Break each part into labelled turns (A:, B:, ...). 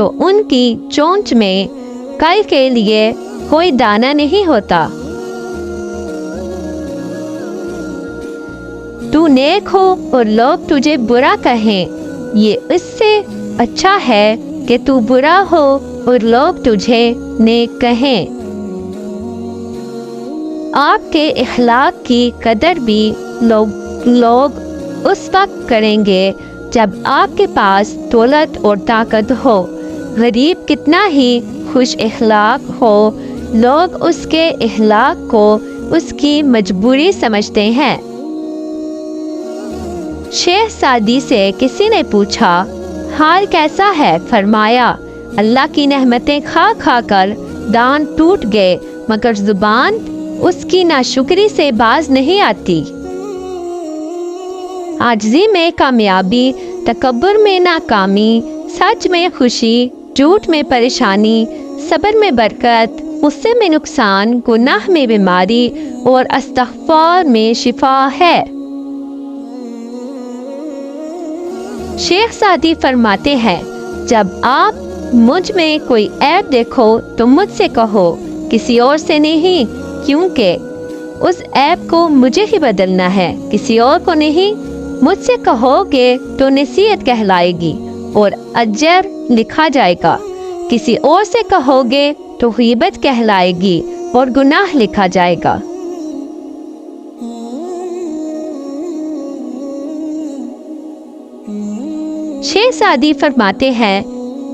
A: تو ان کی چونچ میں کل کے لیے کوئی دانہ نہیں ہوتا۔ تو نیک ہو اور لوگ تجھے برا کہیں، یہ اس سے اچھا ہے کہ تو برا ہو اور لوگ تجھے نیک کہیں۔ آپ کے اخلاق کی قدر بھی لوگ اس وقت کریں گے جب آپ کے پاس دولت اور طاقت ہو۔ غریب کتنا ہی خوش اخلاق ہو، لوگ اس کے اخلاق کو اس کی مجبوری سمجھتے ہیں۔ شیخ سعدی سے کسی نے پوچھا، حال کیسا ہے؟ فرمایا، اللہ کی نعمتیں کھا کھا کر دانت ٹوٹ گئے، مگر زبان اس کی ناشکری سے باز نہیں آتی۔ عاجزی میں کامیابی، تکبر میں ناکامی، سچ میں خوشی، جھوٹ میں پریشانی، صبر میں برکت، غصے میں نقصان، گناہ میں بیماری اور استغفار میں شفا ہے۔ شیخ سعدی فرماتے ہیں، جب آپ مجھ میں کوئی عیب دیکھو تو مجھ سے کہو، کسی اور سے نہیں، کیونکہ اس عیب کو مجھے ہی بدلنا ہے، کسی اور کو نہیں۔ مجھ سے کہو گے تو نصیحت کہلائے گی اور اجر لکھا جائے گا، کسی اور سے کہو گے تو غیبت کہلائے گی اور گناہ لکھا جائے گا۔ شیخ سعدی فرماتے ہیں،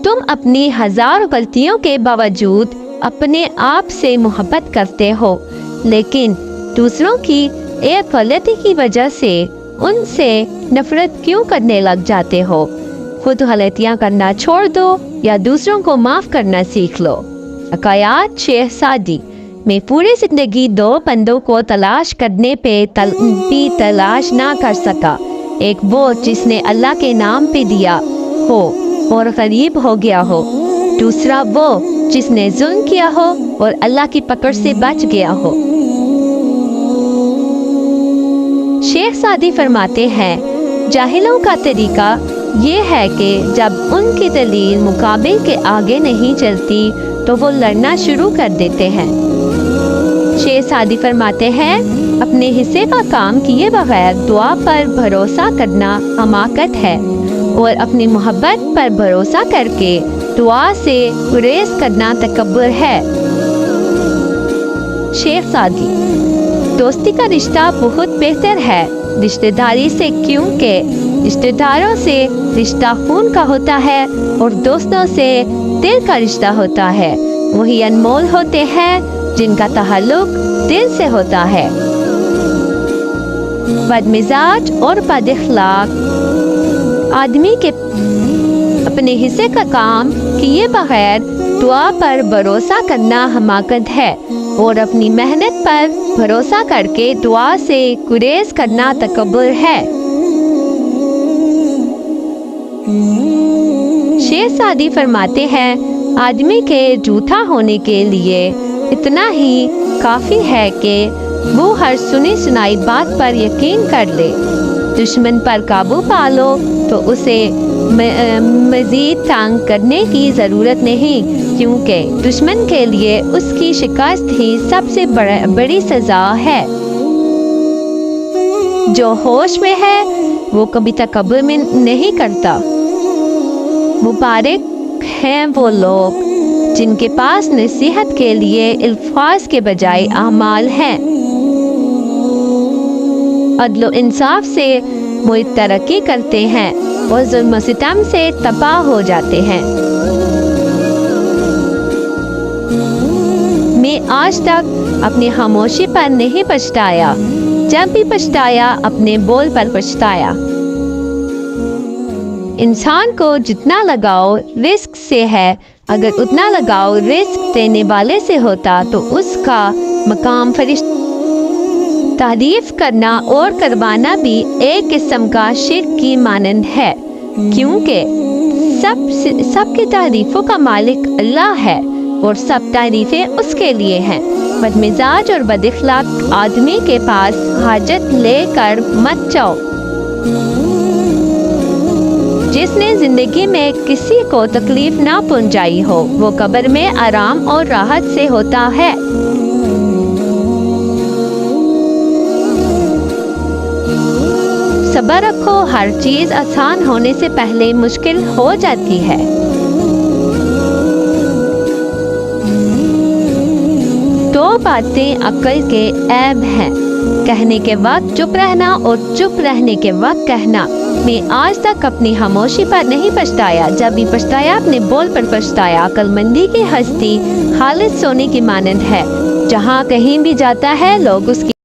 A: تم اپنی ہزار غلطیوں کے باوجود اپنے آپ سے محبت کرتے ہو، لیکن دوسروں کی ایک غلطی کی وجہ سے ان سے نفرت کیوں کرنے لگ جاتے ہو؟ خود غلطیاں کرنا چھوڑ دو یا دوسروں کو معاف کرنا سیکھ لو۔ حکایات شیخ سعدی میں پوری زندگی دو بندوں کو تلاش کرنے پہ بھی تلاش نہ کر سکا، ایک وہ جس نے اللہ کے نام پہ دیا ہو اور غریب ہو گیا ہو، دوسرا وہ جس نے ظلم کیا ہو اور اللہ کی پکڑ سے بچ گیا ہو۔ شیخ سعدی فرماتے ہیں، جاہلوں کا طریقہ یہ ہے کہ جب ان کی دلیل مقابل کے آگے نہیں چلتی تو وہ لڑنا شروع کر دیتے ہیں۔ شیخ سعدی فرماتے ہیں، اپنے حصے کا کام کیے بغیر دعا پر بھروسہ کرنا حماقت ہے، اور اپنی محبت پر بھروسہ کر کے دعا سے گریز کرنا تکبر ہے۔ شیخ سعدی، دوستی کا رشتہ بہت بہتر ہے رشتہ داری سے، کیونکہ رشتہ داروں سے رشتہ خون کا ہوتا ہے اور دوستوں سے دل کا رشتہ ہوتا ہے، وہی انمول ہوتے ہیں جن کا تعلق دل سے ہوتا ہے۔ بد مزاج اور بد اخلاق آدمی کے اپنے حصے کا کام کیے بغیر دعا پر بھروسہ کرنا حماقت ہے، اور اپنی محنت پر بھروسہ کر کے دعا سے گریز کرنا تکبر ہے۔ شیخ سعدی فرماتے ہیں، آدمی کے جھوٹا ہونے کے لیے اتنا ہی کافی ہے کہ وہ ہر سنی سنائی بات پر یقین کر لے۔ دشمن پر قابو پالو تو اسے مزید تنگ کرنے کی ضرورت نہیں، کیونکہ دشمن کے لیے اس کی شکست ہی سب سے بڑی سزا ہے۔ جو ہوش میں ہے وہ کبھی تکبر میں نہیں کرتا۔ مبارک ہیں وہ لوگ جن کے پاس نصیحت کے لیے الفاظ کے بجائے اعمال ہیں۔ عدل و انصاف سے وہ ترقی کرتے ہیں اور ظلم و ستم سے تباہ ہو جاتے ہیں۔ میں آج تک اپنی خاموشی پر نہیں پچھتایا، جب بھی پچھتایا اپنے بول پر پچھتایا۔ انسان کو جتنا لگاؤ رزق سے ہے، اگر اتنا لگاؤ رزق دینے والے سے ہوتا تو اس کا مقام فرشتہ۔ تعریف کرنا اور کروانا بھی ایک قسم کا شرک کی مانند ہے، کیونکہ سب کی تعریفوں کا مالک اللہ ہے اور سب تعریفیں اس کے لیے ہیں۔ بد مزاج اور بد اخلاق آدمی کے پاس حاجت لے کر مت جاؤ۔ جس نے زندگی میں کسی کو تکلیف نہ پہنچائی ہو وہ قبر میں آرام اور راحت سے ہوتا ہے۔ صبر رکھو، ہر چیز آسان ہونے سے پہلے مشکل ہو جاتی ہے۔ دو باتیں عقل کے عیب ہیں، کہنے کے وقت چپ رہنا اور چپ رہنے کے وقت کہنا۔ میں آج تک اپنی خاموشی پر نہیں پچھتایا، جب بھی پچھتایا اپنے بول پر پچھتایا۔ عقل مندی کی ہستی خالص سونے کی مانند ہے، جہاں کہیں بھی جاتا ہے لوگ اس کی